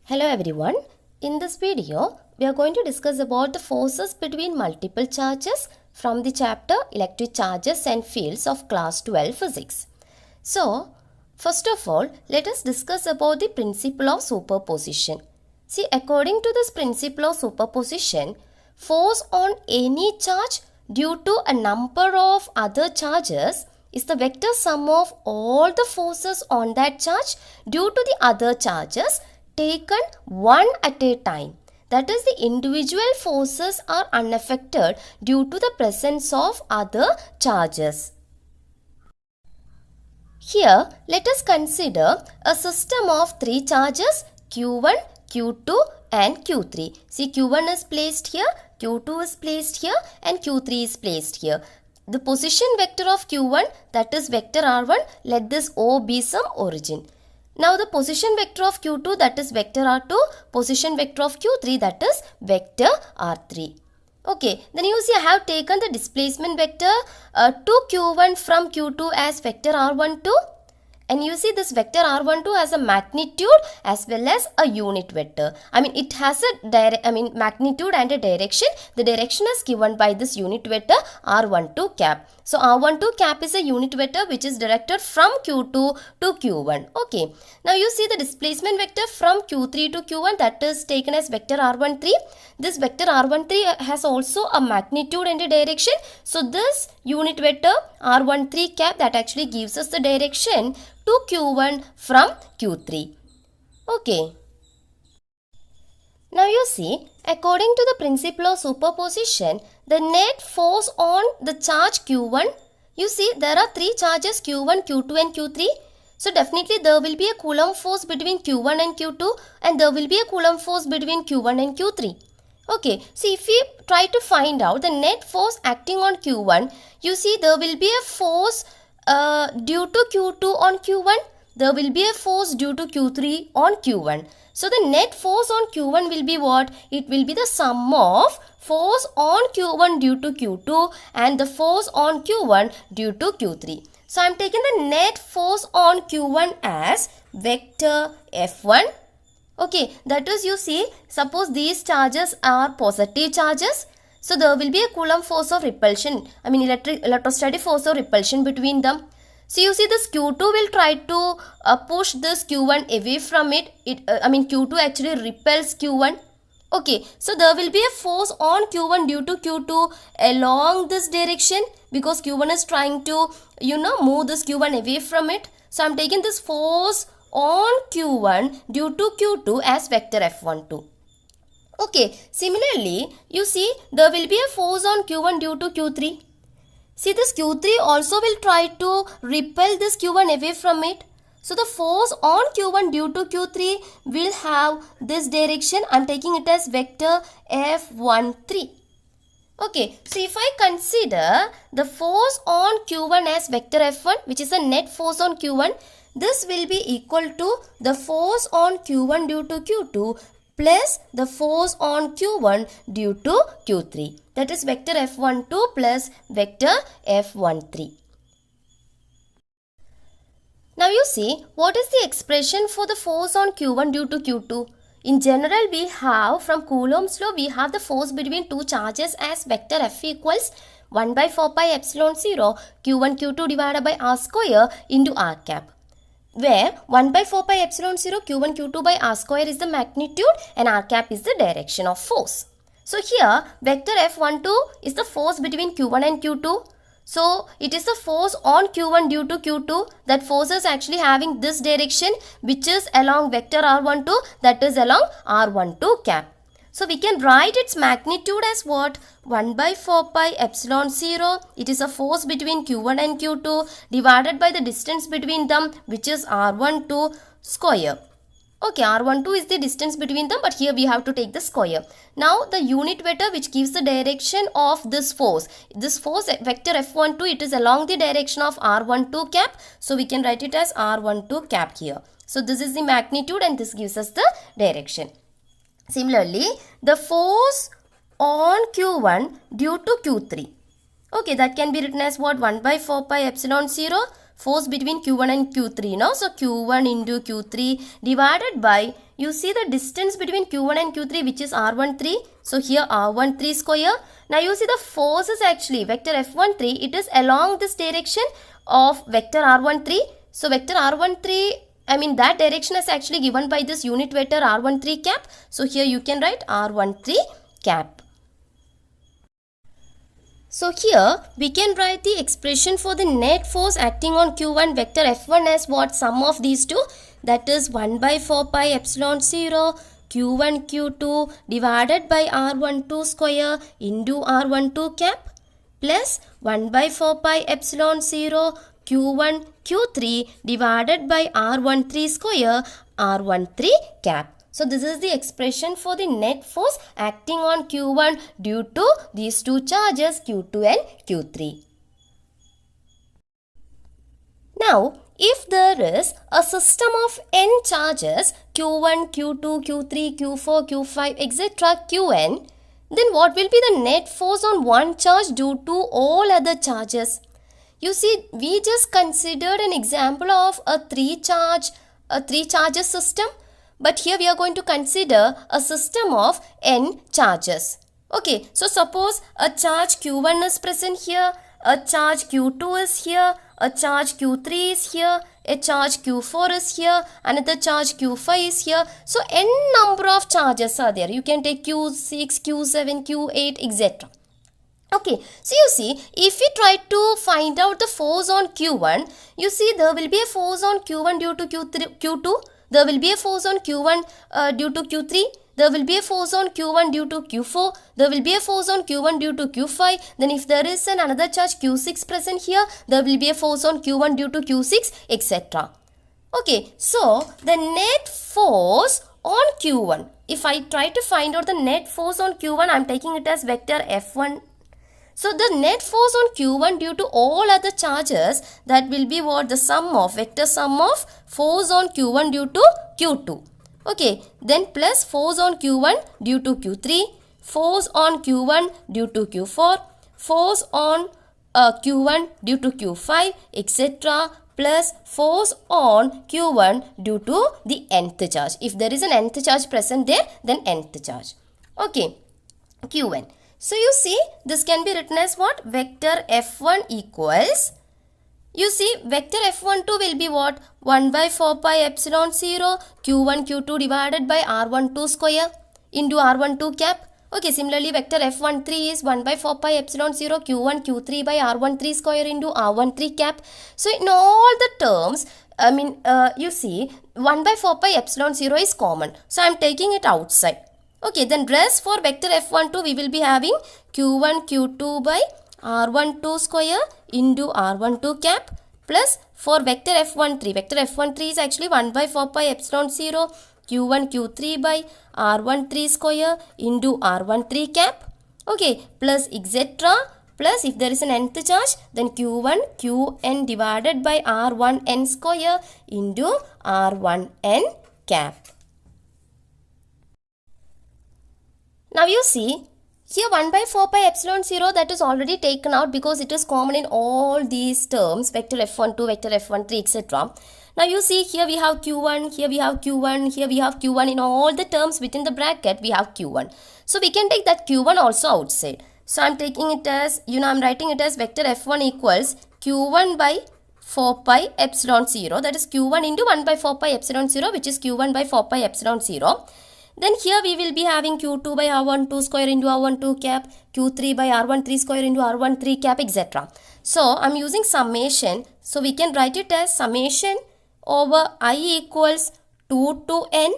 Hello everyone. In this video, we are going to discuss about the forces between multiple charges from the chapter Electric Charges and Fields of class 12 physics. So, first of all, let us discuss about the principle of superposition. See, according to this principle of superposition, force on any charge due to a number of other charges is the vector sum of all the forces on that charge due to the other charges taken one at a time. That is, the individual forces are unaffected due to the presence of other charges. Here, let us consider a system of three charges Q1, Q2 and Q3. See, Q1 is placed here, Q2 is placed here and Q3 is placed here. The position vector of Q1, that is vector R1, let this O be some origin. Now the position vector of Q2, that is vector R2, position vector of Q3, that is vector R3. Okay, then you see I have taken the displacement vector to Q1 from Q2 as vector R12. And you see this vector R12 has a magnitude as well as a unit vector. I mean it has a magnitude and a direction. The direction is given by this unit vector R12 cap. So R12 cap is a unit vector which is directed from Q2 to Q1. Okay. Now you see the displacement vector from Q3 to Q1, that is taken as vector R13. This vector R13 has also a magnitude and a direction. So this unit vector R13 cap, that actually gives us the direction to Q1 from Q3. Okay. Now you see, according to the principle of superposition, the net force on the charge Q1, you see there are three charges Q1, Q2 and Q3. So definitely there will be a Coulomb force between Q1 and Q2 and there will be a Coulomb force between Q1 and Q3. Okay, so if we try to find out the net force acting on Q1, you see there will be a force due to Q2 on Q1, there will be a force due to Q3 on Q1. So the net force on Q1 will be what? It will be the sum of force on Q1 due to Q2 and the force on Q1 due to Q3. So I am taking the net force on Q1 as vector F1. Okay, that is, you see, suppose these charges are positive charges. So there will be a Coulomb force of repulsion, electrostatic force of repulsion between them. So you see this Q2 will try to push this Q1 away from it. Q2 actually repels Q1. Okay, so there will be a force on Q1 due to Q2 along this direction because Q1 is trying to, move this Q1 away from it. So I am taking this force on Q1 due to Q2 as vector F12. Okay, similarly, you see there will be a force on Q1 due to Q3. See, this Q3 also will try to repel this Q1 away from it. So the force on Q1 due to Q3 will have this direction. I am taking it as vector F13. Okay, so if I consider the force on Q1 as vector F1, which is a net force on Q1, this will be equal to the force on Q1 due to Q2 plus the force on Q1 due to Q3. That is vector F12 plus vector F13. Now you see, what is the expression for the force on Q1 due to Q2? In general, we have, from Coulomb's law, we have the force between two charges as vector F equals 1 by 4 pi epsilon 0 Q1 Q2 divided by R square into R cap, where 1 by 4 pi epsilon 0 Q1 Q2 by R square is the magnitude and R cap is the direction of force. So here vector F12 is the force between Q1 and Q2. So it is the force on Q1 due to Q2. That force is actually having this direction which is along vector R12, that is along R12 cap. So we can write its magnitude as what? 1 by 4 pi epsilon 0. It is a force between Q1 and Q2 divided by the distance between them, which is R12 square. Okay, R12 is the distance between them, but here we have to take the square. Now the unit vector which gives the direction of this force vector F12, it is along the direction of R12 cap. So we can write it as R12 cap here. So this is the magnitude and this gives us the direction. Similarly, the force on Q1 due to Q3. Okay, that can be written as what? 1 by 4 pi epsilon 0 force between Q1 and Q3, no? So Q1 into Q3 divided by, you see the distance between Q1 and Q3, which is R13. So here R13 square. Now you see the force is actually vector F13. It is along this direction of vector R13. So vector R13, that direction is actually given by this unit vector R13 cap. So here you can write R13 cap. So here we can write the expression for the net force acting on Q1 vector F1 as what? Sum of these two, that is 1 by 4 pi epsilon 0 Q1 Q2 divided by R12 square into R12 cap plus 1 by 4 pi epsilon 0 Q1 Q3 divided by R13 square R13 cap. So this is the expression for the net force acting on Q1 due to these two charges Q2 and Q3. Now, if there is a system of n charges Q1, Q2, Q3, Q4, Q5, etc. Qn, then what will be the net force on one charge due to all other charges? You see, we just considered an example of a three charges system. But here we are going to consider a system of n charges. Okay, so suppose a charge Q1 is present here, a charge Q2 is here, a charge Q3 is here, a charge Q4 is here, another charge Q5 is here. So n number of charges are there. You can take Q6, Q7, Q8, etc. Okay, so you see, if we try to find out the force on Q1, you see there will be a force on Q1 due to Q2. There will be a force on Q1 due to Q3. There will be a force on Q1 due to Q4. There will be a force on Q1 due to Q5. Then if there is another charge Q6 present here, there will be a force on Q1 due to Q6, etc. Okay, so the net force on Q1, if I try to find out the net force on Q1, I am taking it as vector F1. So the net force on Q1 due to all other charges, that will be what? The sum of, vector sum of force on Q1 due to Q2. Okay, then plus force on Q1 due to Q3, force on Q1 due to Q4, force on Q1 due to Q5, etc. plus force on Q1 due to the nth charge. If there is an nth charge present there, then nth charge. Okay, Qn. So you see, this can be written as what? Vector F1 equals, you see, vector F12 will be what? 1 by 4 pi epsilon 0 Q1 Q2 divided by R12 square into R12 cap. Okay, similarly, vector F13 is 1 by 4 pi epsilon 0 Q1 Q3 by R13 square into R13 cap. So in all the terms, you see, 1 by 4 pi epsilon 0 is common. So I am taking it outside. Okay, then rest for vector F12 we will be having Q1 Q2 by R12 square into R12 cap plus for vector F13. Vector F13 is actually 1 by 4 pi epsilon 0 Q1 Q3 by R13 square into R13 cap. Okay, plus etc. Plus if there is an nth charge, then Q1 Qn divided by R1n square into R1n cap. Now you see, here 1 by 4 pi epsilon 0, that is already taken out because it is common in all these terms, vector F12, vector F13, etc. Now you see, here we have Q1, here we have Q1, here we have Q1. In all the terms within the bracket, we have Q1. So we can take that Q1 also outside. So I am taking it as, I am writing it as vector F1 equals Q1 by 4 pi epsilon 0. That is Q1 into 1 by 4 pi epsilon 0, which is Q1 by 4 pi epsilon 0. Then here we will be having Q2 by R12 square into R12 cap, Q3 by R13 square into R13 cap, etc. So I am using summation. So we can write it as summation over I equals 2 to n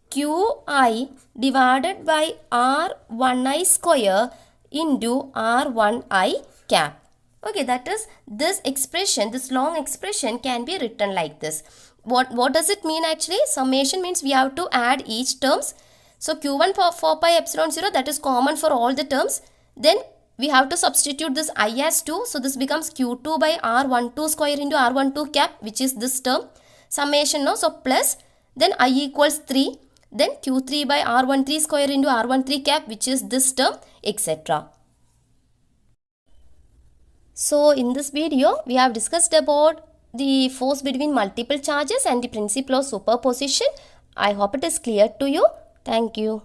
Qi divided by R1i square into R1i cap. Okay, that is, this expression, this long expression can be written like this. What does it mean actually? Summation means we have to add each terms. So Q1 for 4 pi epsilon 0, that is common for all the terms. Then we have to substitute this I as 2. So this becomes Q2 by R12 square into R12 cap, which is this term. Summation, no? So plus, then I equals 3. Then Q3 by R13 square into R13 cap, which is this term, etc. So in this video, we have discussed about the force between multiple charges and the principle of superposition. I hope it is clear to you. Thank you.